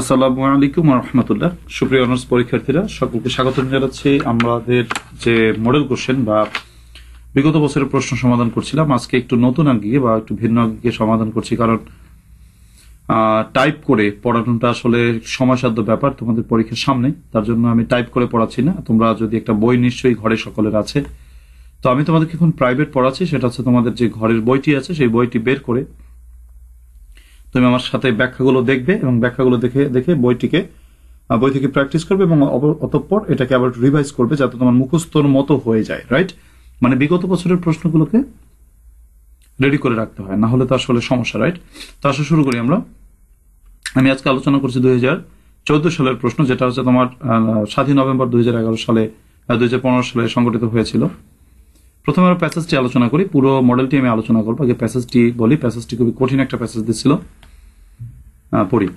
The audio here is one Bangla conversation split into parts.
আসসালামু আলাইকুম ওয়া রাহমাতুল্লাহ। সুপ্রিয় অনার্স পরীক্ষার্থীরা, সকলকে স্বাগত জানাচ্ছি। আমাদের যে মডেল কোশ্চেন বা বিগত বছরের প্রশ্ন সমাধান করছিলাম, আজকে একটু নতুন আঙ্গিকে বা একটু ভিন্ন আঙ্গিকে সমাধান করছি, কারণ টাইপ করে পড়ানোটা আসলে সময়সাধ্য ব্যাপার তোমাদের পরীক্ষার সামনে। তার জন্য আমি টাইপ করে পড়াচ্ছি না। তোমরা যদি একটা বই নিশ্চয়ই ঘরে সকলের আছে, তো আমি তোমাদেরকে এখন প্রাইভেট পড়াচ্ছি। সেটা হচ্ছে তোমাদের যে ঘরের বইটি আছে সেই বইটি বের করে তুমি আমার সাথে ব্যাখ্যাগুলো দেখবে এবং ব্যাখ্যাগুলো দেখে দেখে বই থেকে প্র্যাকটিস করবে এবং অতঃপর এটাকে আবার রিভাইজ করবে যাতে তোমার মুখস্থর মতো হয়ে যায়। রাইট, মানে বিগত বছরের প্রশ্নগুলোকে রেডি করে রাখতে হয়, না হলে তো আসলে সমস্যা। রাইট, তো আসলে শুরু করি আমরা। আমি আজকে আলোচনা করছি 2014 সালের প্রশ্ন, যেটা হচ্ছে তোমার 7 নভেম্বর 2011 সালে 2015 সালে সংগঠিত হয়েছিল। প্রথমে আমরা প্যাসেজটি আলোচনা করি, পুরো মডেলটি আমি আলোচনা করবো। আগে প্যাসেজটি বলি। প্যাসেজটি খুবই কঠিন একটা প্যাসেজ দিচ্ছিল, পড়ি।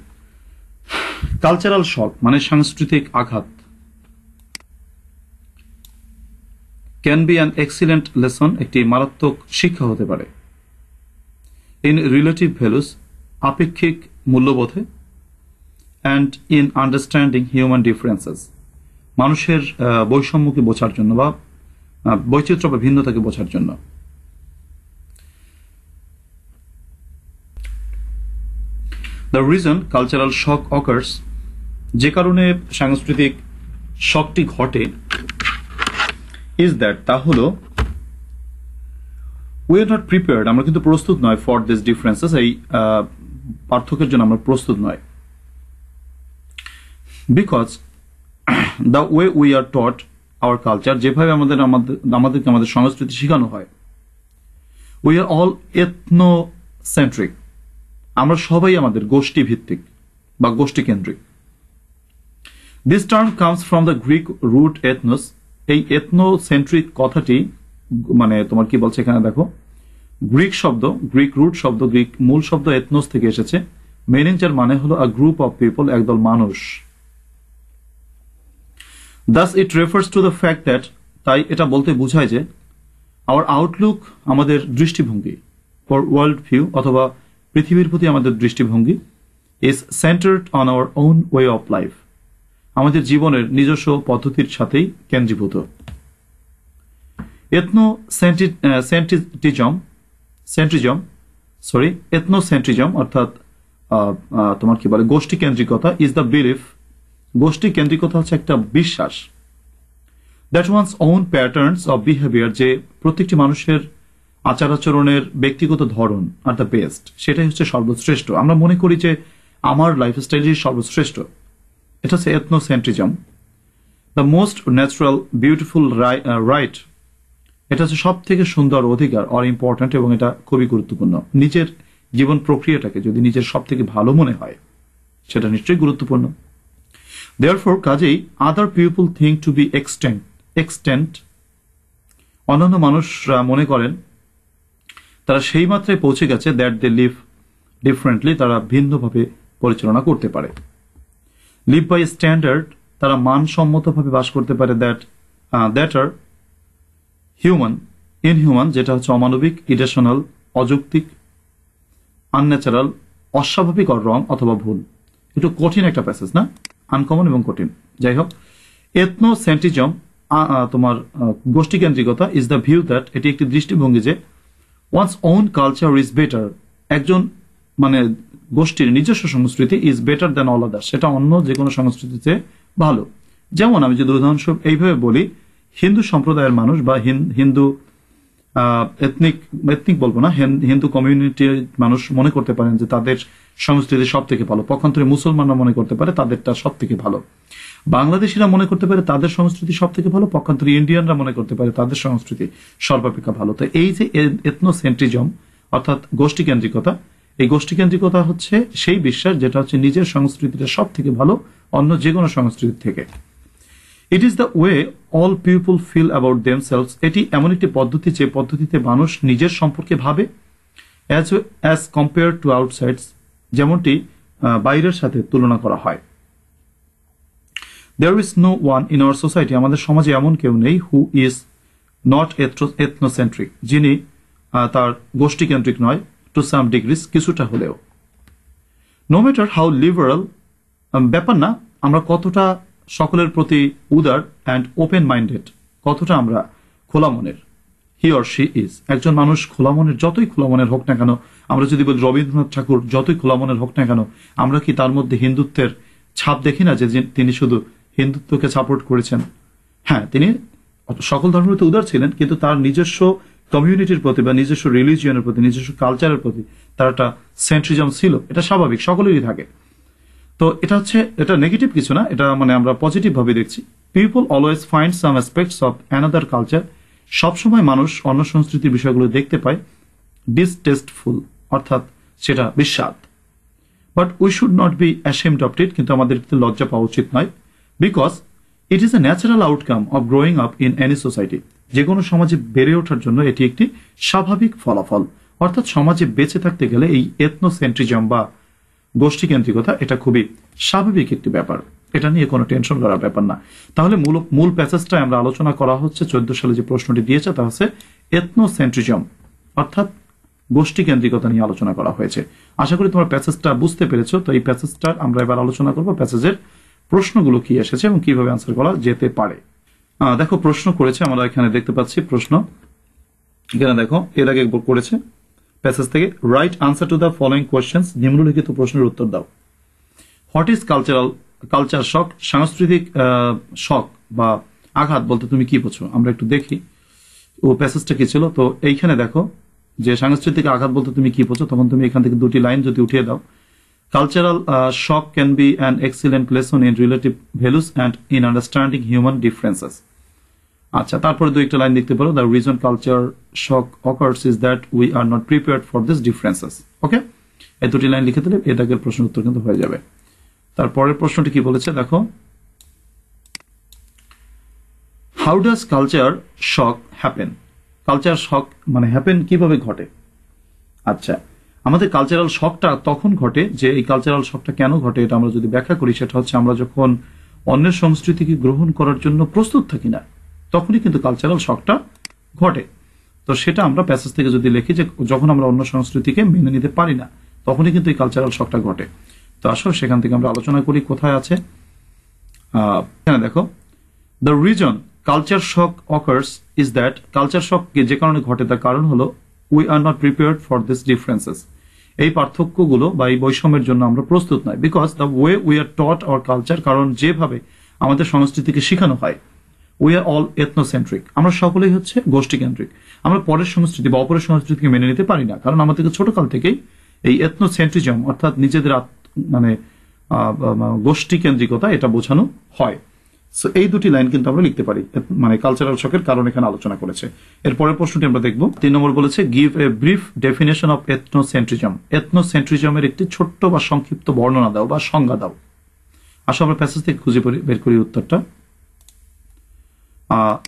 কালচারাল শক মানে সাংস্কৃতিক আঘাত can be an excellent lesson, একটি মারাত্মক শিক্ষা হতে পারে। ইন রিলেটিভ ভ্যালুস, আপেক্ষিক মূল্যবোধে, and in understanding human differences, মানুষের বৈষম্যকে বোঝার জন্য বা বৈচিত্র্য বা ভিন্নতাকে বোঝার জন্য। The reason cultural shock occurs, যে কারণে সাংস্কৃতিক শকটি ঘটে, is that, তা হলো we are not prepared, আমরা কিন্তু প্রস্তুত নয় for these differences, এই পার্থক্যের জন্য আমরা প্রস্তুত নয়। Because the way we are taught our culture, যেভাবে আমাদেরকে আমাদের সংস্কৃতি শেখানো হয়, we are all ethnocentric, আমরা সবাই আমাদের গোষ্ঠী ভিত্তিক বা গোষ্ঠী কেন্দ্রিক। This term comes from the Greek root ethnos, এই এথনোসেন্ট্রিক কথাটি মানে তোমার কি বলছে এখানে দেখো, গ্রিক রুট শব্দ, গ্রিক মূল শব্দ এথনোস থেকে এসেছে, মিনিং যার মানে হলো আ গ্রুপ অফ পিপল, একদল মানুষ। Das it refers to the fact that, তাই এটা বলতে বোঝায় যে আওয়ার আউটলুক, আমাদের দৃষ্টিভঙ্গি, ফর ওয়ার্ল্ড ভিউ অথবা পৃথিবীর প্রতি আমাদের দৃষ্টিভঙ্গি, is centred on our own way of life, আমাদের জীবনের নিজস্ব পদ্ধতির সাথেই কেন্দ্রীভূত। এথনোসেন্ট্রিজম অর্থাৎ তোমার কি বলে গোষ্ঠী কেন্দ্রিকতা, ইজ দ্য বিলিফ, গোষ্ঠী কেন্দ্রিকতা হচ্ছে একটা বিশ্বাস, that one's own patterns of behaviour, যে প্রত্যেকটি মানুষের আচার আচরণের ব্যক্তিগত ধরন আর দ্য বেস্ট, সেটাই হচ্ছে সর্বশ্রেষ্ঠ। আমরা মনে করি যে আমার লাইফস্টাইলই সর্বশ্রেষ্ঠ, এটা হচ্ছে ethnocentrism. The most natural beautiful right, এটা হচ্ছে সব থেকে সুন্দর অধিকার অর ইম্পর্ট্যান্ট, এবং এটা খুবই গুরুত্বপূর্ণ। নিজের জীবন প্রক্রিয়াটাকে যদি নিজের সব থেকে ভালো মনে হয়, সেটা নিশ্চয়ই গুরুত্বপূর্ণ। দেয়ারফর, কাজেই other people think to be extent, অন্যান্য মানুষরা মনে করেন তারা সেই মাত্রায় পৌঁছে গেছে, দ্যাট দে লিভ ডিফারেন্টলি, তারা ভিন্নভাবে পরিচালনা করতে পারে। লিভ বাই স্ট্যান্ডার্ড, তারা মানসম্মতভাবে বাস করতে পারে, দ্যাট আর ইনহিউম্যান, যেটা হচ্ছে অমানবিক, ইরেশনাল, অযৌক্তিক, আনন্যাচারাল, অস্বাভাবিক, আর রং অথবা ভুল। একটু কঠিন একটা প্যাসেজ না, আনকমন এবং কঠিন। যাই হোক, এথনোসেন্ট্রিজম তোমার গোষ্ঠী কেন্দ্রিকতা, ইজ দ্য ভিউ দ্যাট, এটি একটি দৃষ্টিভঙ্গি যে one's own culture is better, একজন মানে গোষ্ঠীর নিজস্ব সংস্কৃতি is better than all other, সেটা অন্য যে কোনো সংস্কৃতিতে ভালো। যেমন আমি যদি উদাহরণস্বরূপ এইভাবে বলি, হিন্দু সম্প্রদায়ের মানুষ বা হিন্দু এথনিক বলবো না, হিন্দু কমিউনিটির মানুষ মনে করতে পারেন যে তাদের সংস্কৃতি সব থেকে ভালো, পক্ষান্তরে মুসলমানরা মনে করতে পারে তাদেরটা সব থেকে ভালো, বাংলাদেশিরা মনে করতে পারে তাদের সংস্কৃতি সব থেকে ভালো, পক্ষান্তরে ইন্ডিয়ানরা মনে করতে পারে তাদের সংস্কৃতি সর্বাপেক্ষা ভালো। তো এই যে এথনোসেন্ট্রিজম অর্থাৎ গোষ্ঠী কেন্দ্রিকতা, এই গোষ্ঠী কেন্দ্রিকতা হচ্ছে সেই বিশ্বাস যেটা হচ্ছে নিজের সংস্কৃতিটা সব থেকে ভালো অন্য যে কোনো সংস্কৃতি থেকে। It is the way all people feel about themselves, এটি এমন একটি পদ্ধতি যে পদ্ধতিতে মানুষ নিজের সম্পর্কে ভাবে, অ্যাজ কম্পেয়ার টু আউটসাইডস, যেমনটি বাইরের সাথে তুলনা করা হয়। There is no one in our society, আমাদের সমাজে এমন কেউ নেই, হু ইজ নট এথনোসেন্ট্রিক, যিনি তার গোষ্ঠীকেন্দ্রিক নয়, টু সাম ডিগ্রিজ, কিছুটা হলেও। নো ম্যাটার হাউ লিবারাল ব্যাপার না, আমরা কতটা সকলের প্রতি উদার অ্যান্ড ওপেন মাইন্ডেড, কতটা আমরা খোলা মনের। হি অর শি ইজ, একজন মানুষ খোলা মনের, যতই খোলা মনের হোক না কেন, আমরা যদি বলি রবীন্দ্রনাথ ঠাকুর যতই খোলা মনের হোক না কেন, আমরা কি তার মধ্যে হিন্দুত্বের ছাপ দেখি না, যে তিনি শুধু হিন্দুত্বকে সাপোর্ট করেছেন? হ্যাঁ, তিনি সকল ধর্মের প্রতি উদার ছিলেন, কিন্তু তার নিজস্ব কমিউনিটির প্রতি বা নিজস্ব রিলিজিয়নের প্রতি, নিজস্ব কালচারের প্রতি তার একটা সেন্ট্রিজম ছিল। এটা স্বাভাবিক, সকলেরই থাকে। তো এটা নেগেটিভ কিছু না, এটা মানে আমরা পজিটিভ ভাবে দেখছি। People always find some aspects of another culture, সবসময় মানুষ অন্য সংস্কৃতির বিষয়গুলো দেখতে পায় ডিসটেস্টফুল, অর্থাৎ সেটা বিস্বাদ। But we should not be ashamed of it, কিন্তু আমাদের লজ্জা পাওয়া উচিত নয়। Because it is a natural outcome of growing up in any society, যে কোনো সমাজে বেড়ে ওঠার জন্য এটি একটি স্বাভাবিক ফলাফল। অর্থাৎ সমাজে বেঁচে থাকতে গেলে এই এথনোসেন্ট্রিজম বা গোষ্ঠীকেন্দ্রিকতা এটা খুবই স্বাভাবিক একটি ব্যাপার, এটা নিয়ে কোনো টেনশন করার ব্যাপার না। তাহলে মূল প্যাসেজটা আমরা আলোচনা করা হচ্ছে 14 সালে যে প্রশ্নটি দিয়েছে তা হচ্ছে এথনোসেন্ট্রিজম, অর্থাৎ গোষ্ঠীকেন্দ্রিকতা নিয়ে আলোচনা করা হয়েছে। আশা করি তোমরা প্যাসেজটা বুঝতে পেরেছো। তো এই প্যাসেজটা আমরা এবার আলোচনা করবো, প্যাসেজের প্রশ্নগুলো কি এসেছে এবং কিভাবে আনসার করা যেতে পারে। দেখো প্রশ্ন করেছে, আমরা এখানে দেখতে পাচ্ছি প্রশ্ন, এখানে দেখো এর আগে করেছে প্যাসেজ থেকে, right answer to the following questions, নিম্নলিখিত প্রশ্নের উত্তর দাও। হোয়াট ইজ কালচার শক, সাংস্কৃতিক শক বা আঘাত বলতে তুমি কি বোঝো? আমরা একটু দেখি ও প্যাসেজটা কি ছিল। তো এইখানে দেখো যে সাংস্কৃতিক আঘাত বলতে তুমি কি বোঝো, তখন তুমি এখান থেকে দুটি লাইন যদি উঠিয়ে দাও। Cultural shock can be an excellent lesson in relative values and in understanding human differences. আচ্ছা, তারপরে দু একটা লাইন দেখতে পারো, the reason culture shock occurs is that we are not prepared for this differences. Okay, এই দুটি লাইন লিখে দিলে এর আগের প্রশ্নের উত্তর কিন্তু হয়ে যাবে। তারপরের প্রশ্নটি কি বলেছে দেখো, how does culture shock happen? Culture shock মানে হ্যাপেন কিভাবে ঘটে? আচ্ছা, আমাদের কালচারাল শকটা তখন ঘটে, যে এই কালচারাল শকটা কেন ঘটে এটা আমরা যদি ব্যাখ্যা করি, সেটা হচ্ছে আমরা যখন অন্যের সংস্কৃতিকে গ্রহণ করার জন্য প্রস্তুত থাকি না, তখনই কিন্তু কালচারাল শকটা ঘটে। তো সেটা আমরা প্যাসেজ থেকে যদি লিখি যে যখন আমরা অন্য সংস্কৃতিকে মেনে নিতে পারি না, তখনই কিন্তু এই কালচারাল শকটা ঘটে। তো আসলে সেখান থেকে আমরা আলোচনা করি কোথায় আছে। এখানে দেখো, the reason culture shock occurs is that, culture shock যে কারণে ঘটে তার কারণ হলো we are not prepared for this differences, এই পার্থক্যগুলো বা এই বৈষম্যের জন্য আমরা প্রস্তুত নয়। Because the way we are taught our culture, কারণ যেভাবে আমাদের সংস্কৃতিকে শেখানো হয়, উই আর অল এথনোসেন্ট্রিক, আমরা সকলেই হচ্ছে গোষ্ঠীকেন্দ্রিক। আমরা পরের সংস্কৃতি বা অপরের সংস্কৃতিকে মেনে নিতে পারি না, কারণ আমাদেরকে ছোটকাল থেকেই এই এথনোসেন্ট্রিজম অর্থাৎ নিজেদের মানে গোষ্ঠী কেন্দ্রিকতা এটা বোঝানো হয়। সো এই দুটি লাইন কিন্তু আমরা লিখতে পারি, মানে কালচারাল শকের কারণ এখানে আলোচনা করেছে। এরপরের প্রশ্নটি আমরা দেখব, 3 নম্বর বলেছে give a brief definition of ethnocentrism, এথনোসেন্ট্রিজমের একটি ছোট্ট বা সংক্ষিপ্ত বর্ণনা দাও বা সংজ্ঞা দাও। আসলে আমরা প্যাসেজ থেকে খুঁজে বের করি উত্তরটা।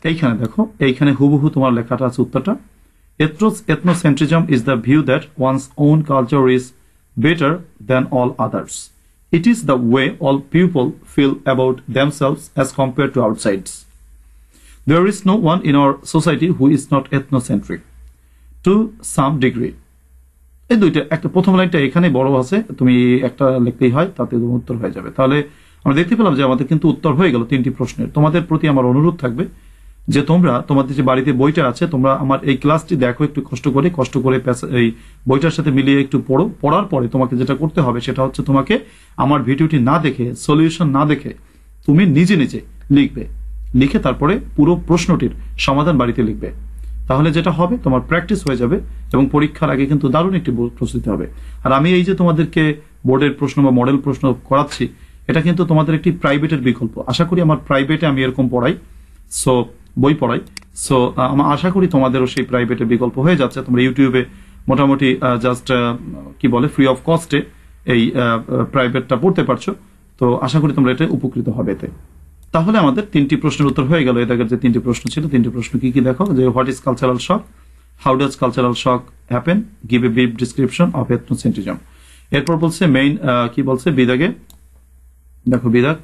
এইখানে দেখো, এইখানে হুবহু তোমার লেখাটা আছে উত্তরটা। Ethnocentrism is the view that one's own culture is better than all others. It is the way all people feel about themselves as compared to outsides. There is no one in our society who is not ethnocentric to some degree. এই দুইটা, একটা প্রথম লাইনটা এখানে বড় আছে, তুমি একটা লিখতেই হয়, তাতে উত্তর হয়ে যাবে। তাহলে আমরা দেখতে পেলাম যে আমাদের কিন্তু উত্তর হয়ে গেল 3টি প্রশ্নের। তোমাদের প্রতি আমার অনুরোধ থাকবে যে তোমরা তোমাদের যে বাড়িতে বইটা আছে, তোমরা আমার এই ক্লাসটি দেখো একটু কষ্ট করে এই বইটার সাথে মিলিয়ে একটু পড়ো। পড়ার পরে তোমাকে যেটা করতে হবে সেটা হচ্ছে তোমাকে আমার ভিডিওটি না দেখে, সলিউশন না দেখে তুমি নিজে নিজে লিখবে, লিখে তারপরে পুরো প্রশ্নটির সমাধান বাড়িতে লিখবে। তাহলে যেটা হবে তোমার প্র্যাকটিস হয়ে যাবে এবং পরীক্ষার আগে কিন্তু দারুণ একটি প্রস্তুতি হবে। আর আমি এই যে তোমাদেরকে বোর্ডের প্রশ্ন বা মডেল প্রশ্ন করাচ্ছি, এটা কিন্তু তোমাদের একটি প্রাইভেটের বিকল্প। আশা করি আমার প্রাইভেটে আমি এরকম পড়াই, সো বই পড়াই, সো আমার আশা করি তোমাদেরও সেই প্রাইভেটের বিকল্প হয়ে যাচ্ছে। তোমরা ইউটিউবে মোটামুটি জাস্ট কি বলে ফ্রি অফ কস্টে এই প্রাইভেটটা পড়তে পারছো। তো আশা করি তোমরা এটা উপকৃত হবে এতে। তাহলে আমাদের 3টি প্রশ্নের উত্তর হয়ে গেল। এর আগের যে 3টি প্রশ্ন ছিল, 3টি প্রশ্ন কি কি দেখো, যে what is cultural shock, how does cultural shock happen, give a brief description of ethnocentrism. এরপর বলছে মেইন, কি বলছে বিদাগে, দেখো বিদাগ,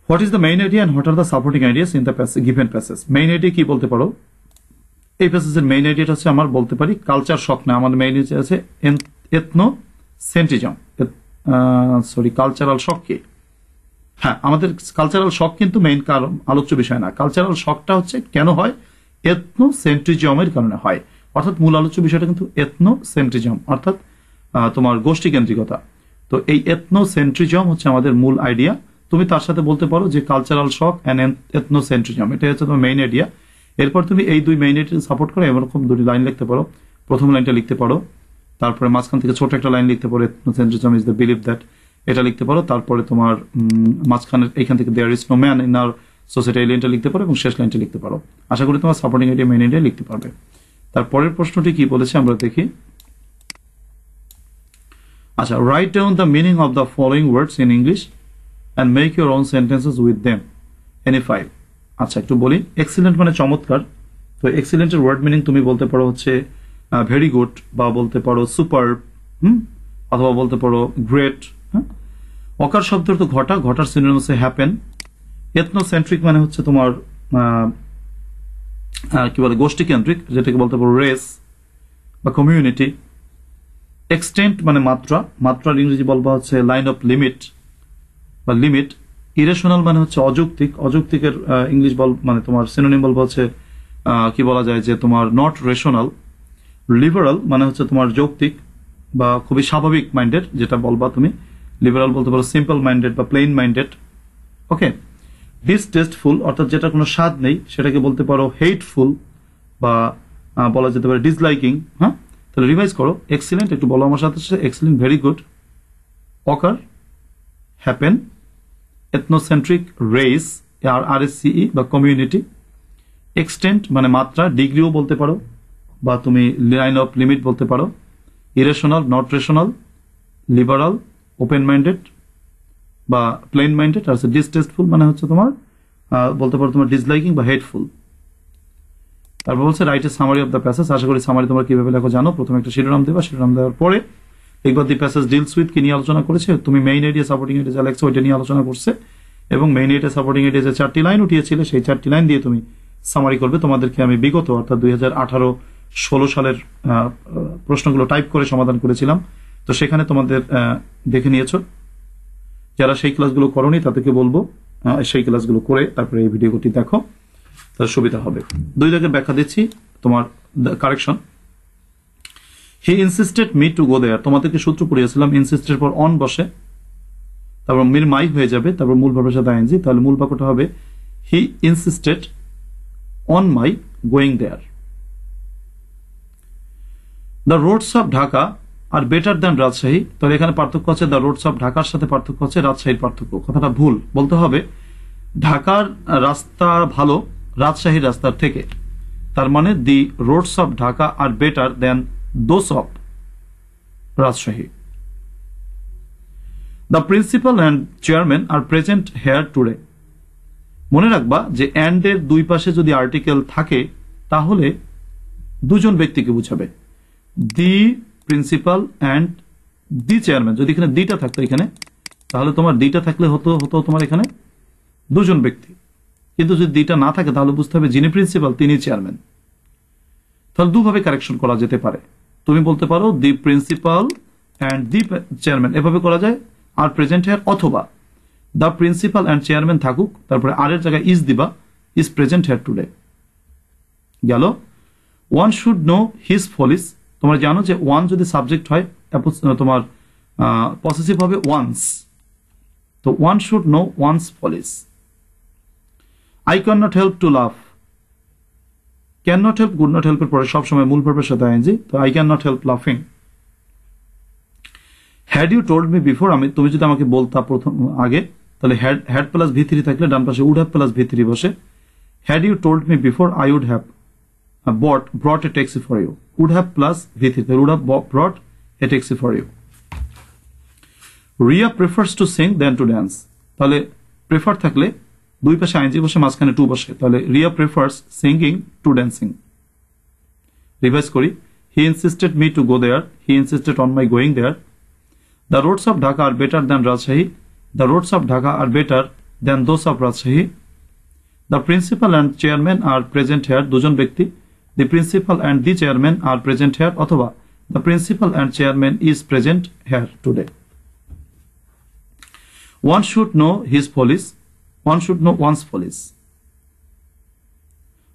what is the main idea and what are the supporting ideas in the given passage. Main idea কি বলতে পারো? এই প্যাসেজের মেইন আইডিয়াটা হচ্ছে আমার বলতে পারি কালচার শক না, আমাদের মেইন আইডিয়া আছে এথনোসেন্ট্রিজম, সরি কালচারাল শক কি? হ্যাঁ, আমাদের কালচারাল শক কিন্তু মেইন কারণ আলোচ্য বিষয় না। কালচারাল শকটা হচ্ছে কেন হয়? এথনোসেন্ট্রিজমের কারণে হয়। অর্থাৎ মূল আলোচ্য বিষয়টা কিন্তু এথনোসেন্ট্রিজম, অর্থাৎ তোমার গোষ্ঠী কেন্দ্রিকতা। তো এই এথনোসেন্ট্রিজম হচ্ছে আমাদের মূল আইডিয়া। তুমি তার সাথে বলতে পারো যে কালচারাল শক অ্যান্ড এথনোসেন্ট্রিজম, এটা হচ্ছে তোমার মেইন আইডিয়া। এরপর তুমি এই দুই মেইন আইডিয়া সাপোর্ট করে এরকম দুটি লাইন লিখতে পারো। প্রথম লাইনটা লিখতে পারো, তারপরে মাঝখান থেকে ছোট একটা লাইন লিখতে পারো, ethnocentrism is the believe that, এটা লিখতে পারো। তারপরে তোমার মাঝখানে এখান থেকে there is no man in our society, এই লাইনটা লিখতে পারো এবং শেষ লাইনটা লিখতে পারো। আশা করি তোমার সাপোর্টিং আইডিয়া মেইন আইডিয়া লিখতে পারবে। তারপরের প্রশ্নটি কি বলেছে আমরা দেখি। আচ্ছা, write down the meaning of the following words in English and make your own sentences with them, any five. আচ্ছা, একটু বলি। এক্সিলেন্ট মানে চমৎকার। তো এক্সিলেন্টের ওয়ার্ড মিনিং তুমি বলতে পারো হচ্ছে ভেরি গুড, বা বলতে পারো সুপার, অথবা বলতে পারো গ্রেট। অকার শব্দের তো ঘটা, ঘটার সিনোনিম হচ্ছে হ্যাপেন। এথনোসেন্ট্রিক মানে হচ্ছে তোমার কি বলে গোষ্ঠী কেন্দ্রিক, যেটাকে বলতে পারো রেস বা কমিউনিটি। এক্সটেন্ট মানে মাত্রা, মাত্রার ইংরেজি বলবা হচ্ছে লাইন অফ লিমিট বা লিমিট। ইরেশনাল মানে হচ্ছে অযৌক্তিক, অযৌক্তিকের ইংলিশ বল মানে তোমার সিনোনিম বলবা হচ্ছে কি বলা যায় যে তোমার নট রেশনাল। লিবারাল মানে হচ্ছে তোমার যৌক্তিক বা খুবই স্বাভাবিক মাইন্ডেড, যেটা বলবা তুমি। লিবারাল বলতে পারো সিম্পল মাইন্ডেড বা প্লেন মাইন্ডেড। ওকে। ডিসটেস্টফুল অর্থাৎ যেটা কোনো স্বাদ নেই, সেটাকে বলতে পারো হেটফুল বা বলা যেতে পারে ডিসলাইকিং। হ্যাঁ, তাহলে রিভাইজ করো। এক্সিলেন্ট, একটু বলো আমার সাথে। এক্সিলেন্ট, ভেরি গুড, অকার, হ্যাপেন, এথনোসেন্ট্রিক, রেস আর আরএসসিই বা কমিউনিটি। এক্সটেন্ট মানে মাত্রা, ডিগ্রিও বলতে পারো, বা তুমি লাইন অফ লিমিট বলতে পারো। Irrational, not rational, liberal, open minded বা প্লেন মাইন্ডেড। আর ডিসটেস্টফুল মানে হচ্ছে তোমার বলতে পারো তোমার ডিসলাইকিং বা হেটফুল। তারপর বলছে write a summary of the passage. আশা করি সামারি তোমরা কিভাবে লেখো জানো। প্রথমে একটা শিরোনাম দেবা, শিরোনাম দেওয়ার পরে একবার দি প্যাসেজ ডিলস উইথ কি নিয়ে আলোচনা করেছে, তুমি মেইন আইডিয়া সাপোর্টিং আইডিয়া যা লেখছো ওইটা নিয়ে আলোচনা করছে, এবং মেইন আইডিয়া সাপোর্টিং আইডিয়া যে 4টি লাইন উঠিয়েছিলে সেই 4টি লাইন দিয়ে তুমি সামারি করবে। তোমাদেরকে আমি বিগত অর্থাৎ 2018-16 সালের প্রশ্নগুলো টাইপ করে সমাধান করেছিলাম, তো সেখানে তোমাদের দেখে নিয়েছো। যারা সেই ক্লাসগুলো করোনি তাদেরকে বলবো সেই ক্লাসগুলো করে তারপরে এই ভিডিওটি দেখো, তার সুবিধা হবে। 2 দাগের ব্যাখ্যা দিচ্ছি, তোমার correction. He insisted me to go there, তোমাদেরকে সূত্র পড়িয়েছিলাম। ইনসিস্টেড পর অন বসে, তারপর মির মাই হয়ে যাবে, তারপর মূল ভাবের সাথে আইএনজি, তাহলে মূল বাক্যটা হবে he insisted on my going there. The roads of Dhaka are better than Rajshahi, তাহলে এখানে পার্থক্য হচ্ছে দ্য রোডস অফ ঢাকার সাথে পার্থক্য হচ্ছে রাজশাহীর পার্থক্য। কথাটা ভুল, বলতে হবে ঢাকার রাস্তা ভালো রাজশাহীর রাস্তার থেকে। তার মানে the roads of Dhaka are better than those of Rajshahi. The principal and chairman are present here today. মনে রাখবা যে অ্যান্ড এর দুই পাশে যদি আর্টিকেল থাকে তাহলে দুজন ব্যক্তিকে বুঝাবে। The principal and the chairman, যদি এখানে দিটা থাকতো এখানে, তাহলে তোমার দিটা থাকলে হতো তোমার এখানে দুজন ব্যক্তি। কিন্তু যদি দিটা না থাকে তাহলে বুঝতে হবে যিনি প্রিন্সিপাল তিনি চেয়ারম্যান। তাহলে দুভাবে কারেকশন করা যেতে পারে। তুমি বলতে পারো the principal and the chairman, এভাবে করা যায়। আর প্রেজেন্ট হেয়ার, অথবা দ্য প্রিন্সিপাল অ্যান্ড চেয়ারম্যান থাকুক, তারপরে আর এর জায়গায় ইজ দিবা, ইজ প্রেজেন্ট হেয়ার টুডে। গেল। ওয়ান শুড নো হিজ ফলিস, তোমরা জানো যে ওয়ান যদি সাবজেক্ট হয় তোমার পসেসিভ হবে ওয়ান্স, তো one should know ones follies. I can not help to love, can not help good not হেল্পের পরে সবসময় মূল ভার্বের সাথে আইএনজি, তো আই ক্যান নট হেল্প লাফিং। Had you told me before, তুমি যদি আমাকে বলতা প্রথম আগে, তাহলে হ্যাড প্লাস ভি3 থাকলে ডান পাশে উড হ্যাভ প্লাস ভি3 বসে। Had you told me before I would have brought a taxi for you. Would have plus V3, they would have brought a taxi for you. Ria prefers to sing than to dance, তাহলে প্রেফার থাকলে দুই পাশে আইএনজি বসে মাঝখানে টু বসে, তাহলে Riya prefers singing to dancing. Revise করি। He insisted me to go there, he insisted on my going there. The roads of Dhaka are better than Rajshahi, the roads of Dhaka are better than those of Rajshahi. The principal and chairman are present here, দুজন ব্যক্তি। The principal and the chairman are present here, অথবা the principal and chairman is present here today. One should know his police. One should know one's police.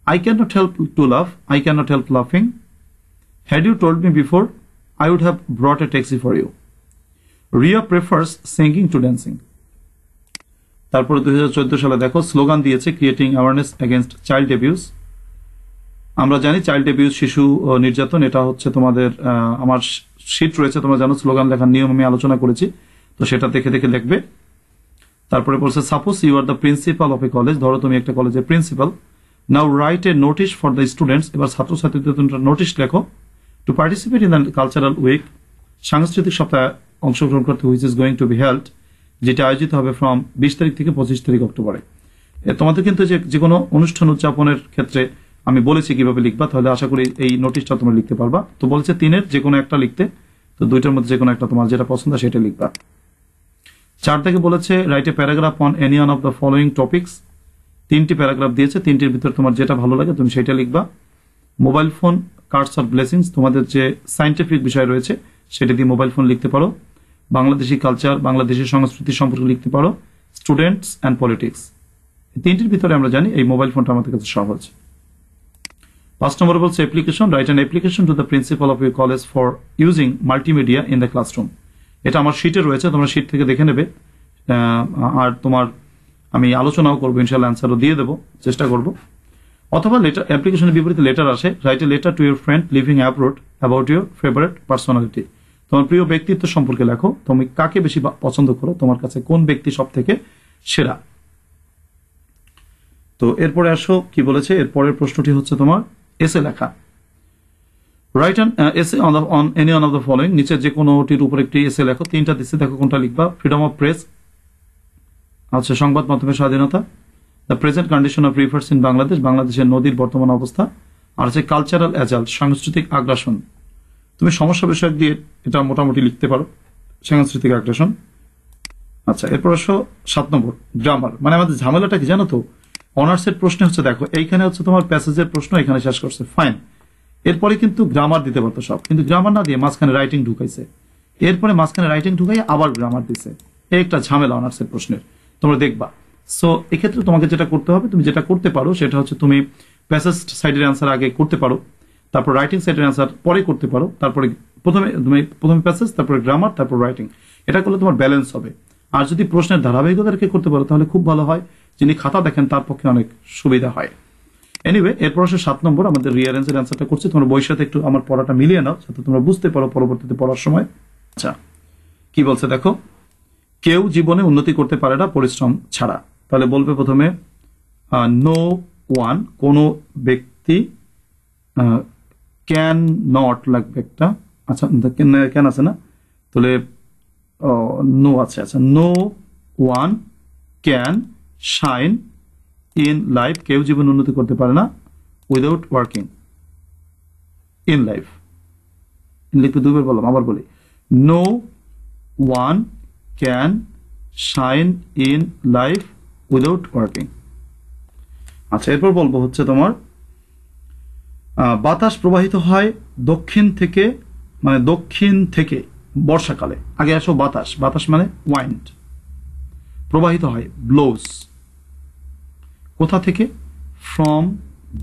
I cannot help to laugh. I cannot help laughing. Had you told me before, I would have brought a taxi for you. Ria prefers singing to dancing. তারপরে 2014 সালে দেখো স্লোগান দিয়েছে creating awareness against child abuse. আমরা জানি চাইল্ড অ্যাবিউজ শিশু নির্যাতন, এটা হচ্ছে তোমাদের আমার শীট রয়েছে, তোমরা জানো স্লোগান লেখার নিয়ম আমি আলোচনা করেছি, তো সেটা দেখে দেখে লিখবে। তারপরে বলছে suppose you are the principal of a college, ধরো তুমি একটা কলেজের principal. Now write a notice for the students, এবার ছাত্রছাত্রীদের নোটিশ লেখো to participate in the cultural week, সাংস্কৃতিক সপ্তাহে অংশগ্রহণ করতে, which is going to be held, যেটা আয়োজিত হবে ফ্রম 20 তারিখ থেকে 25 তারিখ অক্টোবরে। তোমাদের কিন্তু যে কোনো অনুষ্ঠান উদযাপনের ক্ষেত্রে আমি বলেছি কিভাবে লিখবা, তাহলে আশা করি এই নোটিশটা তোমরা লিখতে পারবা। তো বলেছে 3-এর যে কোনো একটা লিখতে, তো 2টার মধ্যে যে কোনো একটা তোমার যেটা পছন্দ সেটা লিখবা। 4 থেকে বলেছে write a paragraph on any one of the following topics, 3টি প্যারাগ্রাফ দিয়েছে, 3টির ভিতরে তোমার যেটা ভালো লাগে তুমি সেটা লিখবা। Mobile phone cards or blessings, তোমাদের যে সায়েন্টিফিক বিষয় রয়েছে সেটা দিয়ে মোবাইল ফোন লিখতে পারো। বাংলাদেশি কালচার, বাংলাদেশি সংস্কৃতি সম্পর্কে লিখতে পারো। স্টুডেন্টস অ্যান্ড পলিটিক্স, এই 3টির ভিতরে আমরা জানি এই মোবাইল ফোনটা আমাদের কাছে সহজ। 5 নম্বর বলছে application, write an application to the principal of your college for using multimedia in the classroom. এটা আমার শীটে রয়েছে, তোমরা শীট থেকে দেখে নেবে। আর তোমার আমি আলোচনাও করবো, ইনশাআল্লাহ অ্যান্সারও দিয়ে দেবো, চেষ্টা করবো। অথবা লেটার, অ্যাপ্লিকেশনের বিপরীতে লেটার আসে, write a letter to your friend living abroad about your favourite personality. তোমার প্রিয় ব্যক্তিত্ব সম্পর্কে লেখো, তুমি কাকে বেশি পছন্দ করো, তোমার কাছে কোন ব্যক্তি সব থেকে সেরা। তো এরপরে আসো কি বলেছে, এরপরের প্রশ্নটি হচ্ছে তোমার এসে লেখা। Write an essay on any one of the following, নিচে যে কোনোটির উপর একটি এসে লেখো। 3টা দিচ্ছে, দেখো কোনটা লিখবা। ফ্রিডম অফ প্রেস, আচ্ছা সংবাদ মাধ্যমের স্বাধীনতা। The present condition of rivers in Bangladesh, বাংলাদেশের নদীর বর্তমান অবস্থা। আর হচ্ছে কালচারাল অ্যাজাল্ট, সাংস্কৃতিক আগ্রাসন। তুমি সমস্যা বিষয়ক দিয়ে এটা মোটামুটি লিখতে পারো, সাংস্কৃতিক আগ্রাসন। আচ্ছা এরপর আসো 7 নম্বর গ্রামার। মানে আমাদের ঝামেলাটা কি জানো তো, অনার্সের প্রশ্ন হচ্ছে দেখো এইখানে হচ্ছে তোমার প্যাসেজের প্রশ্ন এখানে শেষ করছে, ফাইন। এরপরে কিন্তু গ্রামার দিতে পারতো সব, কিন্তু গ্রামার না দিয়ে মাঝখানে রাইটিং ঢুকাইছে, এরপরে মাঝখানে রাইটিং ঢুকাই আবার গ্রামার দিছে। এই একটা ঝামেলা অনার্সের প্রশ্নের, তোমরা দেখবা। সো এক্ষেত্রে তোমাকে যেটা করতে হবে, তুমি যেটা করতে পারো সেটা হচ্ছে তুমি প্যাসেজ সাইডের অ্যান্সার আগে করতে পারো, তারপর রাইটিং সাইডের অ্যান্সার পরে করতে পারো, তারপরে প্রথমে প্যাসেজ, তারপরে গ্রামার, তারপর রাইটিং। এটা করলে তোমার ব্যালেন্স হবে। আর যদি প্রশ্নের ধারাবাহিকতা রেখে করতে পারো তাহলে খুব ভালো হয়, যিনি খাতা দেখেন তার পক্ষে অনেক সুবিধা হয়। এনিওয়ে এরপর আসে 7 নম্বর, আমাদের রিয়ারেন্সের অ্যান্সারটা করছি। তোমরা বইয়ের সাথে একটু আমার পড়াটা মিলিয়ে নাও যাতে তোমরা বুঝতে পারো পরবর্তীতে পড়ার সময়। আচ্ছা কি বলছে দেখো, কেউ জীবনে উন্নতি করতে পারে না পরিশ্রম ছাড়া। তাহলে বলবে প্রথমে নো ওয়ান, কোন ব্যক্তি, ক্যান নট লাগবে একটা, আচ্ছা ক্যান আছে না, তাহলে নো আছে, আচ্ছা no one can shine in life, কেউ জীবন উন্নতি করতে পারে না উইদাউট ওয়ার্কিং ইন লাইফ। লিখতে 2 বার বললাম, আবার বলি, no one can shine in life without working. আচ্ছা এরপর বলবো হচ্ছে তোমার বাতাস প্রবাহিত হয় দক্ষিণ থেকে, মানে দক্ষিণ থেকে বর্ষাকালে। আগে আসো বাতাস, বাতাস মানে ওয়াইন্ড, প্রবাহিত হয় ব্লোজ, কোথা থেকে, ফ্রম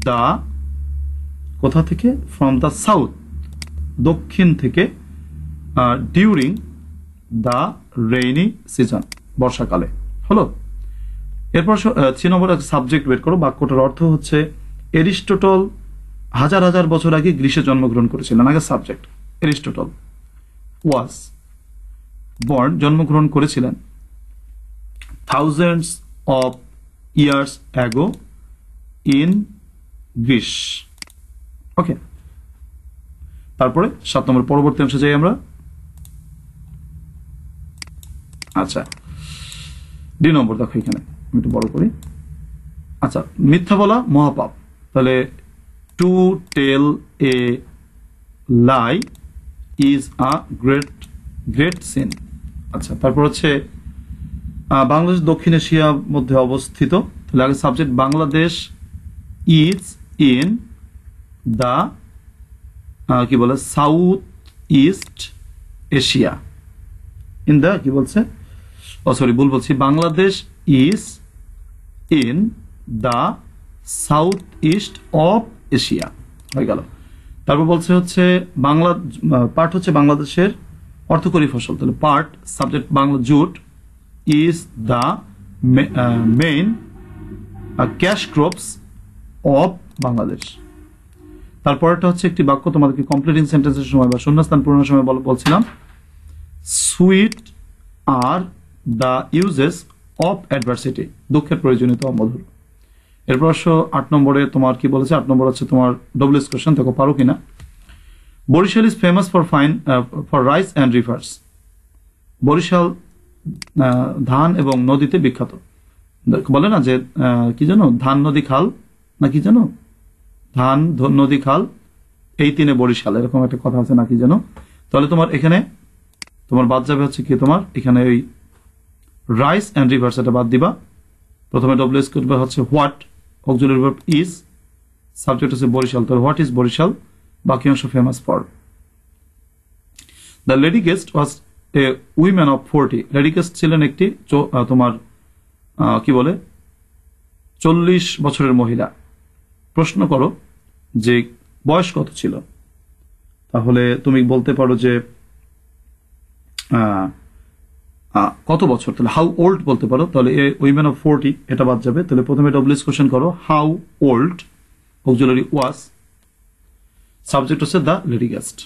দা, কোথা থেকে, ফ্রম দা সাউথ, দক্ষিণ থেকে, ডিউরিং দা রেইনি সিজন, বর্ষাকালে। হলো। এরপর 3 নম্বর সাবজেক্ট বের করো। বাক্যটার অর্থ হচ্ছে এরিস্টটল হাজার হাজার বছর আগে গ্রীসে জন্মগ্রহণ করেছিলেন। আগে সাবজেক্ট, এরিস্টটল ওয়াজ বর্ন, জন্মগ্রহণ করেছিলেন, thousands of years ago in Greece. Okay, তারপরে 7 নম্বর পরবর্তী অংশে যাই আমরা। আচ্ছা ডি নম্বর দেখো, এখানে আমি একটু বড় করি। আচ্ছা মিথ্যা বলা মহাপাপ, তাহলে to tell a lie is a great sin. আচ্ছা তারপর হচ্ছে বাংলাদেশ দক্ষিণ এশিয়ার মধ্যে অবস্থিত, তাহলে আগে subject Bangladesh is in the কি বলে south east Asia, in the কি বলছে ও সরি ভুল বলছি, Bangladesh is in the south east of Asia হয়ে গেল। তারপর বলছে হচ্ছে বাংলা পাট হচ্ছে বাংলাদেশের অর্থকরী ফসল, তাহলে পাট subject Bangla jute is the main cash crops of Bangladesh. তারপরটা হচ্ছে একটি বাক্য তোমাদেরকে কমপ্লিটিং সেন্টেন্সের সময় বা শূন্যস্থান পূরণের সময় বলছিলাম, sweet are the uses of adversity, দুঃখের প্রয়োজনীয়তা মধুর। এরপর 8 নম্বরে তোমার কি বলেছে, 8 নম্বর হচ্ছে তোমার ডব্লিউএস কোশ্চেন, দেখো পারো কিনা। Barishal is famous for rice and rivers, Barishal ধান এবং নদীতে বিখ্যাত। বলে না যে কি জানো, ধান নদী খাল না কি জানো, ধান নদী খাল এই তিনে বরিশাল, এরকম একটা কথা আছে না কি জানো। তাহলে তোমার এখানে তোমার বাদ যাবে হচ্ছে কি, তোমার এখানে ওই রাইস অ্যান্ড রিভার্স এটা বাদ দিবা। প্রথমে ডব্লিউএস করবে হচ্ছে what, auxiliary verb is, subject হচ্ছে বরিশাল, তাহলে হোয়াট ইজ বরিশাল, বাকি অংশ famous for. The lady guest was A women of 40, lady guest ছিলেন একটি তোমার কি বলে 40 বছরের মহিলা। প্রশ্ন করো যে বয়স কত ছিল, তাহলে তুমি বলতে পারো যে কত বছর, তাহলে হাউ ওল্ড বলতে পারো, তাহলে এ উইমেন অফ 40 এটা বাদ যাবে। তাহলে প্রথমে ডব্লিউএস কোশ্চেন করো, how old, auxiliary was, subject হচ্ছে the lady guest.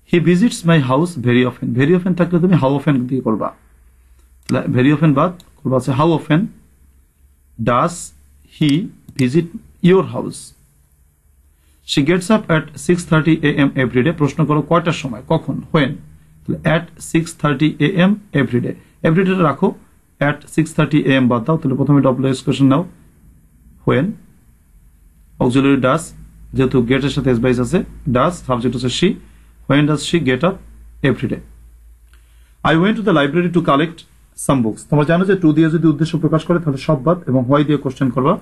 He visits my house very often, very often থাকলে তুমি হাউ অফেন দিয়ে করবা, তাহলে ভেরি অফেন বাদ করবা আছে how often does he visit your house. She gets up at 6:30 AM everyday, প্রশ্ন করো কয়টার সময়, কখন, when, at 6:30 AM everyday, everyday রাখো, at 6:30 AM বাদ দাও, তাহলে প্রথমে ডব্লিউএস কোশ্চেন নাও, হোয়েন, অক্সিলারি ডাস, যেহেতু গেট এর সাথে এস বাইস আছে, ডাস সাবজেক্ট হচ্ছে she, when does she get up everyday. I went to the library to collect some books, তোমরা জানো যে টু দিয়ে যদি উদ্দেশ্য প্রকাশ করে তাহলে সব বাদ, এবং হোয়াই দিয়ে কোশ্চেন করবা,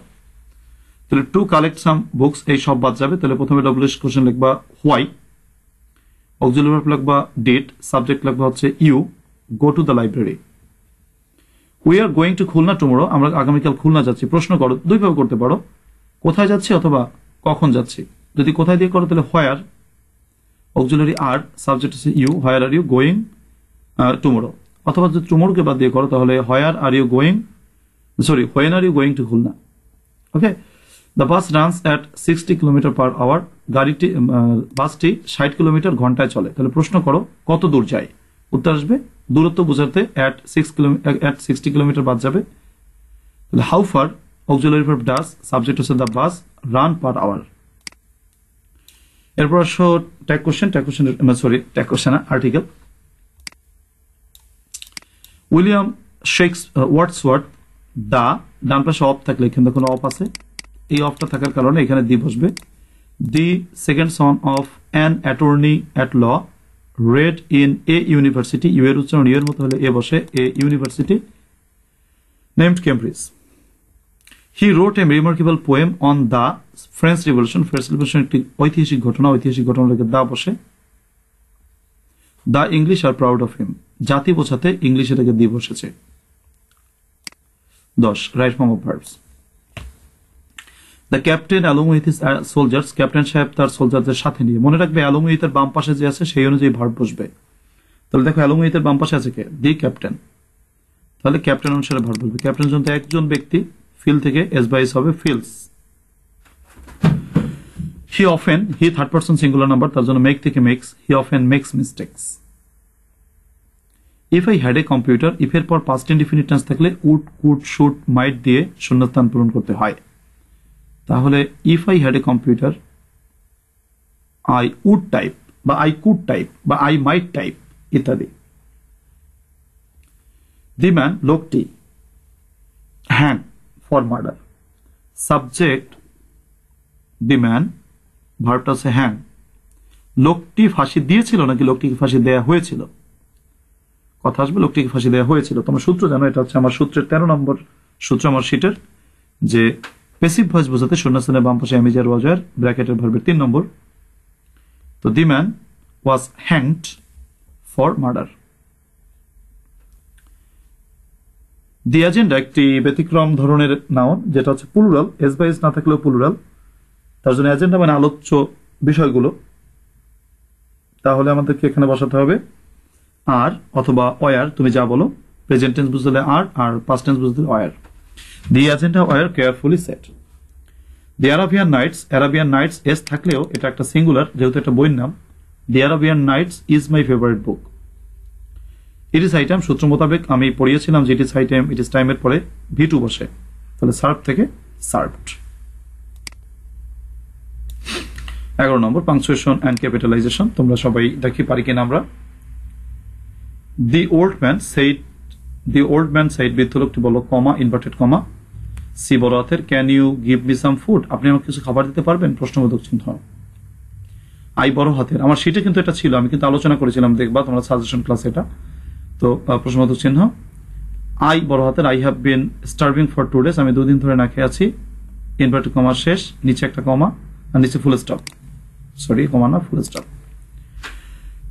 তাহলে টু কালেক্ট সাম বুকস এই সব বাদ যাবে। তাহলে প্রথমে ডব্লিউএস কোশ্চেন লিখবা হোয়াই, অক্সিলারি ভার্ব লিখবা ডিড, সাবজেক্ট লিখবা হচ্ছে you, go to the library. We are going to Khulna tomorrow, আমরা আগামীকাল খুলনা যাচ্ছি। প্রশ্ন করো, দুইভাবে করতে পারো, কোথায় যাচ্ছি অথবা কখন যাচ্ছি। যদি কোথায় দিয়ে করো তাহলে হোয়ার, অক্সিলারি আর, সাবজেক্ট হচ্ছে you, where are you going tomorrow, অথবা যদি টুমরোকে বাদ দিয়ে করো তাহলে where are you going, sorry when are you going to Khulna. Okay, the bus runs at 60 kilometre per hour, গাড়িটি বাসটি 60 কিলোমিটার ঘন্টায় চলে। তাহলে প্রশ্ন করো কত দূর যায়, উত্তর আসবে দূরত্ব বোঝাতে অ্যাট 60 কিলোমিটার বাদ যাবে। তাহলে how far, auxiliary verb does, subject হচ্ছে the bus run per hour. এরপর আসো tag question, tag question article. William Wordsworth the, ডান পাশে অফ থাকলে এখানে দেখুন অফ আছে, এই অফটা থাকার কারণে এখানে দি বসবে। The second son of an attorney at law read in a university, U এর উচ্চারণ ইউ এর মতো হলে এ বসে, a university named Cambridge. He wrote a remarkable poem on the French revolution, French revolution একটি ঐতিহাসিক ঘটনা, ঐতিহাসিক ঘটনা থেকে দা বসে। The English are proud of him, জাতি বোঝাতে ইংলিশ এটাকে দি বসেছে। 10 right form of verbs. The captain along with his soldiers, captain সাহেব তার সোলজারদের সাথে নিয়ে, মনে রাখবে অ্যালং উইথ এর বাম পাশে যে আছে সেই অনুযায়ী ভার্ব বসবে। তাহলে দেখো অ্যালং উইথ এর বাম পাশে আছে কে, দি ক্যাপ্টেন, তাহলে ক্যাপ্টেন অনুসারে ভার্ব বসবে। ক্যাপ্টেন জন্য একজন ব্যক্তি, ফিল থেকে এস বাইস হবে feels. He often, he third person singular number, তার জন্য মেক থেকে makes, he often makes mistakes. If I had a computer, if এর পর পাস্ট ইনডিফিনিট টেন্স থাকলে উড, কুড, শুড, মাইট দিয়ে শূন্যস্থান পূরণ করতে হয়। তাহলে if I had a computer, I would type বা আই কুড টাইপ বা আই মাইট টাইপ ইত্যাদি। দি ম্যান, লোকটি, hang for murder, subject the man, ভার্বটা হচ্ছে হ্যাং। লোকটি ফাঁসি দিয়েছিল নাকি লোকটিকে ফাঁসি দেয়া হয়েছিল, কথা আসবে লোকটিকে ফাঁসি দেওয়া হয়েছিল। তোমার সূত্র জানো, এটা হচ্ছে আমার সূত্রের 13 নম্বর সূত্র আমার শীটের, যে প্যাসিভ ভয়েস বোঝাতে শূন্যস্থানের বাম পাশে এমিজার ওয়াজার ব্র্যাকেটের ভার্বের 3 নম্বর। তো the man was hanged for murder. The agenda একটি ব্যতিক্রম ধরনের নাউন, যেটা হচ্ছে প্লুরাল, এস বাই এস না থাকলেও প্লুরাল। তার জন্য এজেন্ডা মানে আলোচ্য বিষয়গুলো, তাহলে আমাদেরকে এখানে বসাতে হবে আর অথবা ওয়ার, তুমি যা বলো। প্রেজেন্ট টেন্স বুঝলে আর পাস্ট টেন্স বুঝলে were. The agenda were carefully set. The Arabian nights s থাকলেও এটা একটা সিঙ্গুলার, যেহেতু একটা বইয়ের নাম। The Arabian nights is my favourite book. It is item, সূত্র মোতাবেক আমি পড়িয়েছিলাম যে it is item it is টাইমের পরে ভি2 বসে, তাহলে সার্ভ থেকে সার্ভড। 11 নম্বর পাংচুয়েশন অ্যান্ড ক্যাপিটালাইজেশন। তোমরা সবাই দেখি পারি কিনা আমরা। দি ওল্ড ম্যান সাইড বৃদ্ধ লোকটি বলল, কমা ইনভার্টেড কমা, সি বড় হাতের, can you give me some food, আপনি আমাকে কিছু খাবার দিতে পারবেন, প্রশ্নবোধক চিহ্ন। আই বড় হাতের, আমার সিটে কিন্তু এটা ছিল, আমি কিন্তু আলোচনা করেছিলাম, দেখবা তোমরা সাজেশন ক্লাস এটা, তো প্রশ্নবোধক চিহ্ন। আই বড় হাতের, I have been starving for 2 days, আমি 2 দিন ধরে না খেয়ে আছি, ইনভার্টেড কমা শেষ, নিচে একটা কমা আর নিচে ফুল স্টপ, সরি কমা না ফুল স্টপ।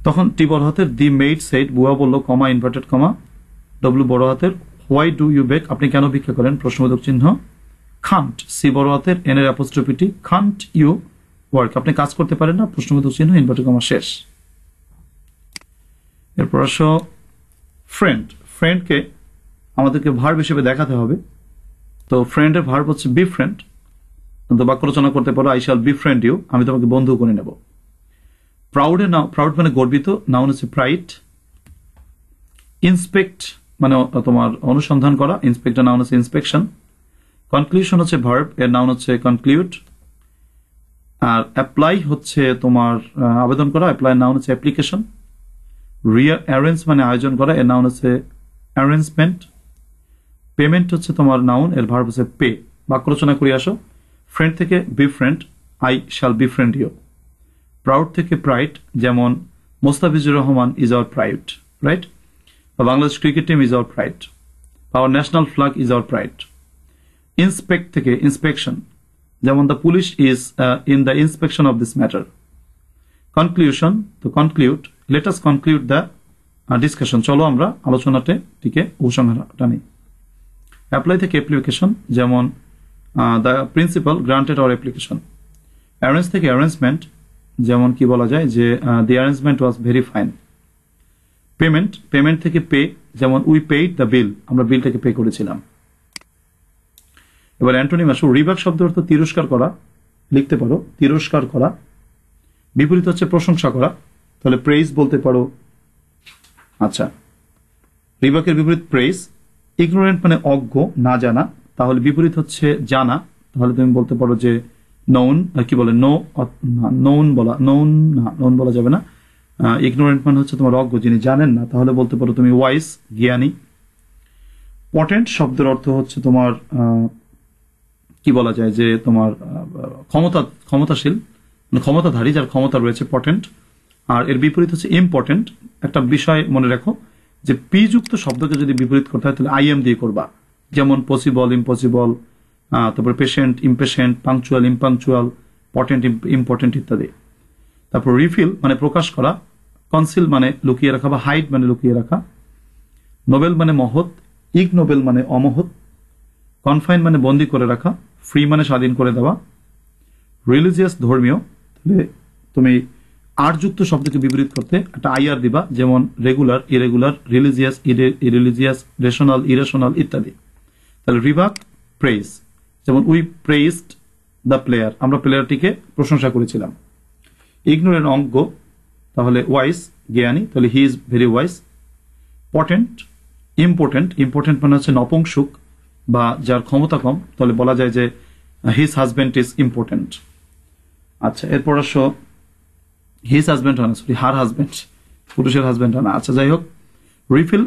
তখন টি বড় হাতের, দি মেইড সেড, বুয়া বললো, কমা ইনভার্টেড কমা, ডব্লিউ বড় হাতের, হোয়াই ডু ইউ বেক, আপনি কেন ভিক্ষা করেন, প্রশ্নবোধক চিহ্ন। খান্ট, সি বড় হাতের, এন এর অ্যাপোস্ট্রোফি, খান্ট ইউ ওয়ার্ক, আপনি কাজ করতে পারেন না, প্রশ্নবোধক চিহ্ন, ইনভার্টেড কমা শেষ। এরপর আসো ফ্রেন্ডকে আমাদেরকে ভার্ব হিসেবে দেখাতে হবে। তো ফ্রেন্ডের ভার্ব হচ্ছে বি ফ্রেন্ড, তো বাক্য রচনা করতে পারো, I shall be friend you, আমি তোমাকে বন্ধু করে নেব। প্রাউড মানে গর্বিত, নাউন হচ্ছে প্রাইড। ইন্সপেক্ট মানে তোমার অনুসন্ধান করা, ইন্সপেক্টর নাউন হচ্ছে ইন্সপেকশন। কনক্লুশন হচ্ছে ভার্ব, এর নাউন হচ্ছে কনক্লুড। আর অ্যাপ্লাই হচ্ছে তোমার আবেদন করা, অ্যাপ্লাই নাউন হচ্ছে অ্যাপ্লিকেশন। অ্যারেঞ্জ মানে আয়োজন করা, এর নাউন হচ্ছে অ্যারেঞ্জমেন্ট। পেমেন্ট হচ্ছে তোমার নাউন, এর ভার্ব হচ্ছে পে। বাক্য রচনা করে আসো। ফ্রেন্ড থেকে be friend, I shall be friend you. Proud থেকে প্রাইড, যেমন Mustafizur Rahman is our pride, right? বা Bangladesh cricket team is our pride, our national flag is our pride. Inspect থেকে ইন্সপেকশন, যেমন the police is in the inspection of this matter. Conclusion, তো conclude, let us conclude the discussion, চলো আমরা আলোচনাটিকে উপসংহার টানি। অ্যাপ্লাই থেকে অ্যাপ্লিকেশন, যেমন the principal granted our application. Arrange থেকে অ্যারেঞ্জমেন্ট, যেমন কি বলা যায় যে the arrangement was very fine. Payment থেকে পে, যেমন উই পেইড দ্য বিল, আমরা বিলটাকে পে করেছিলাম। এবার অ্যান্টোনিম আসো। রিবাক শব্দ অর্থ তিরস্কার করা, লিখতে পারো তিরস্কার করা। বিপরীত হচ্ছে প্রশংসা করা, তাহলে প্রেইজ বলতে পারো। আচ্ছা, রিবাকের বিপরীত প্রেইজ। ইগনোরেন্ট মানে অজ্ঞ, না জানা, তাহলে বিপরীত হচ্ছে জানা, তাহলে তুমি বলতে পারো যে নোন, কি বলে নোন বলা যাবে না। ইগনোরেন্ট মানে হচ্ছে তোমার অজ্ঞ, যিনি জানেন না, তাহলে বলতে পারো তুমি ওয়াইস, জ্ঞানী। পটেন্ট শব্দের অর্থ হচ্ছে তোমার কি বলা যায় যে তোমার ক্ষমতাশীল, মানে ক্ষমতাধারী, যার ক্ষমতা রয়েছে, পটেন্ট। আর এর বিপরীত হচ্ছে ইম্পর্টেন্ট। একটা বিষয় মনে রাখো যে পি যুক্ত শব্দকে যদি বিপরীত করতে হয় তাহলে আই এম দিয়ে করবা, যেমন পসিবল, ইম্পসিবল, তারপর patient, impatient, punctual, impunctual, potent, important ইত্যাদি। তারপর রিফিল মানে প্রকাশ করা, কনসিল মানে লুকিয়ে রাখা বা হাইড মানে লুকিয়ে রাখা, নোবেল মানে মহৎ, ইগনোবেল মানে অমহৎ, কনফাইন মানে বন্দী করে রাখা, ফ্রি মানে স্বাধীন করে দেওয়া, রিলিজিয়াস ধর্মীয়, তাহলে তুমি আর যুক্ত শব্দকে বিপরীত করতে একটা আইআর দিবা, যেমন regular, irregular, religious, irreligious, rational, irrational ইত্যাদি। তাহলে রিবাক প্রেইজ, যেমন উই প্রেইজড দ্য প্লেয়ার, আমরা প্লেয়ারটিকে প্রশংসা করেছিলাম। ইগনোরেন্ট অজ্ঞ, তাহলে ওয়াইস, জ্ঞানী, তাহলে he is very wise. Potent, important মানে হচ্ছে নপুংসুক বা যার ক্ষমতা কম, তাহলে বলা যায় যে হিজ হাজবেন্ড ইজ ইম্পর্টেন্ট। আচ্ছা, এরপর আসো হিজ হাজবেন্ড হয় না, সরি হার হাজবেন্ড, পুরুষের হাজবেন্ড হয় না। আচ্ছা, যাই হোক। রিফিল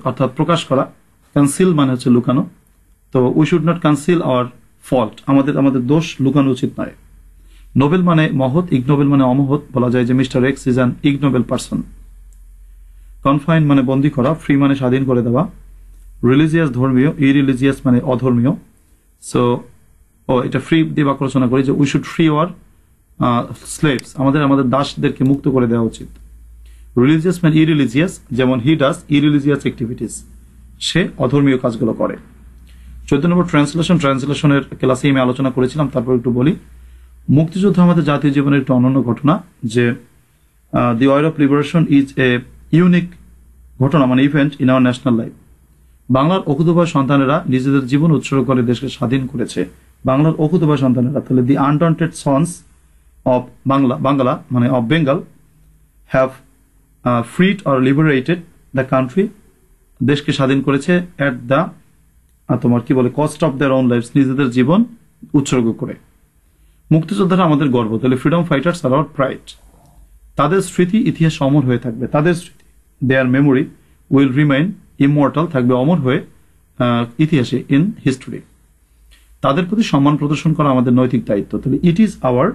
অর্থাৎ প্রকাশ করা, কনসিল মানে হচ্ছে লুকানো, তো we should not conceal hour fault, আমাদের দোষ লুকানো উচিত নয়। নোবেল মানে মহৎ, ইগনোবেল মানে অমহৎ, বলা যায় যে mister X is an ignoble person. Confine মানে বন্দী করা, ফ্রি মানে স্বাধীন করে দেওয়া, রিলিজিয়াস ধর্মীয়, ইরিলিজিয়াস মানে অধর্মীয়। সো এটা ফ্রি দিয়ে বাক্য রচনা করি যে we should free our slaves, আমাদের দাসদেরকে মুক্ত করে দেওয়া উচিত। রিলিজিয়াস মানে ইরিলিজিয়াস, যেমন হি ডাজ ইরিলিজিয়াস অ্যাক্টিভিটিস, সে অধর্মীয় কাজগুলো করে। 14 নম্বর ট্রান্সলেশনের ক্লাসে আমি আলোচনা করেছিলাম, তারপর একটু বলি। মুক্তিযুদ্ধ আমাদের জাতীয় জীবনের একটু অনন্য ঘটনা, যে the war of liberation is a unique ঘটনা, মানে event in our national life. বাংলার অকুতোভয় সন্তানেরা নিজেদের জীবন উৎসর্গ করে দেশকে স্বাধীন করেছে। বাংলার অকুতোভয় সন্তানেরা, তাহলে the undaunted sons of Bangla মানে of Bengal have freed or liberated the country, দেশকে স্বাধীন করেছে এট দ্য তোমার কি বলে cost of their own life, নিজেদের জীবন উৎসর্গ করে। মুক্তিযোদ্ধারা আমাদের গর্ব, তাহলে freedom fighters are our pride. তাদের স্মৃতি ইতিহাসে অমর হয়ে থাকবে, তাদের স্মৃতি their memory will remain immortal, থাকবে অমর হয়ে ইতিহাসে, ইন হিস্টোরি। তাদের প্রতি সম্মান প্রদর্শন করা আমাদের নৈতিক দায়িত্ব, তাহলে ইট ইজ আওয়ার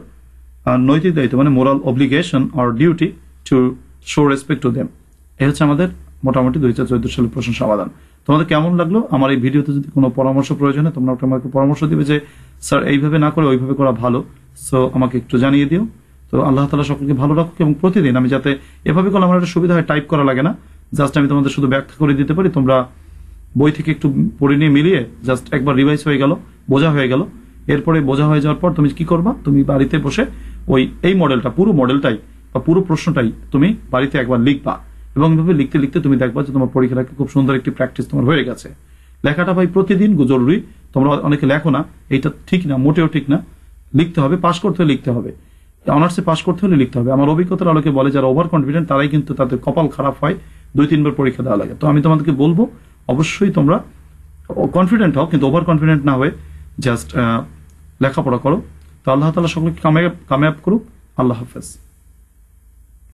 নৈতিক দায়িত্ব মানে moral obligation or duty to show respect to them. এ হচ্ছে আমাদের মোটামুটি 2014 সালের প্রশ্ন সমাধান। তোমাদের কেমন লাগলো? আমার এই ভিডিওতে যদি কোনো পরামর্শ প্রয়োজন হয়, তোমরা আমাকে পরামর্শ দিবে যে স্যার এইভাবে না করে ওইভাবে করা ভালো, সো আমাকে একটু জানিয়ে দিও। তো আল্লাহ তাআলা সকলকে ভালো রাখুক, এবং প্রতিদিন আমি যাতে এভাবে করলে আমার একটা সুবিধা হয়, টাইপ করা লাগে না, জাস্ট আমি তোমাদের শুধু ব্যাখ্যা করে দিতে পারি, তোমরা বই থেকে একটু পড়ে নিয়ে মিলিয়ে জাস্ট একবার রিভাইজ হয়ে গেল, বোঝা হয়ে গেল। এরপরে বোঝা হয়ে যাওয়ার পর তুমি কি করবা, তুমি বাড়িতে বসে এই মডেলটা, পুরো মডেলটাই বা পুরো প্রশ্নটাই তুমি বাড়িতে একবার লিখবা, এবং এভাবে লিখতে লিখতে তুমি দেখবা যে তোমার পরীক্ষার আগে খুব সুন্দর একটি প্র্যাকটিস তোমার হয়ে গেছে। লেখাটা ভাই প্রতিদিন জরুরি। তোমরা অনেকে লেখো না, এইটা ঠিক না, মোটেও ঠিক না। লিখতে হবে, পাস করতে হলে লিখতে হবে, অনার্সে পাস করতে হলে লিখতে হবে। আমার অভিজ্ঞতার আলোকে বলে যারা ওভার কনফিডেন্ট তারাই কিন্তু তাদের কপাল খারাপ হয়, 2-3 বার পরীক্ষা দেওয়া লাগে। তো আমি তোমাদেরকে বলবো অবশ্যই তোমরা কনফিডেন্ট হও, কিন্তু ওভার কনফিডেন্ট না হয়ে জাস্ট লেখাপড়া করো। তো আল্লাহ তাআলা সকলকে কামিয়াব করুক। আল্লাহ হাফেজ।